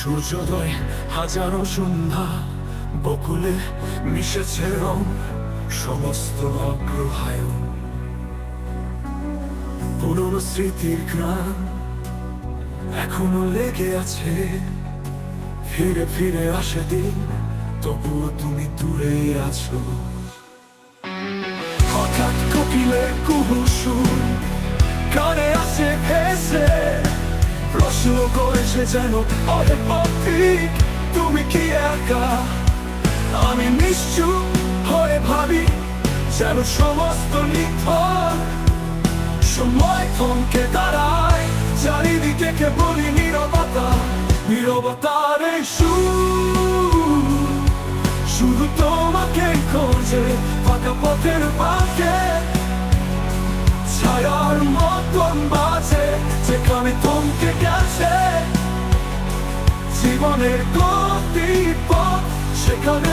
সূর্যোদয় হাজারো সন্ধ্যা, বকুলে মিশেছে রং, সমস্ত অগ্রহায়ণ। পুরনো স্মৃতির গ্রাম এখনো লেগে আছে, ফিরে ফিরে আসে দিন, তবুও তুমি দূরেই আছো। হঠাৎ কোকিলের কুহু সুর কানে আসে ভেসে, প্রশ্ন করেছে যেন অনেক পথিক, তুমি কি একা? আমি নিশ্চুপ হয়ে ভাবি যেন সমস্ত নিথর। সময় থমকে দাঁড়ায়, চারিদিকে কেবলই নীরবতা, নীরবতার এই সুর শুধু তোমাকে খোঁজে ফাঁকা পথের পাশে। ছায়ার মতন বাজে যেখানে থমকে গেছে জীবনের গতিপথ, সেখানে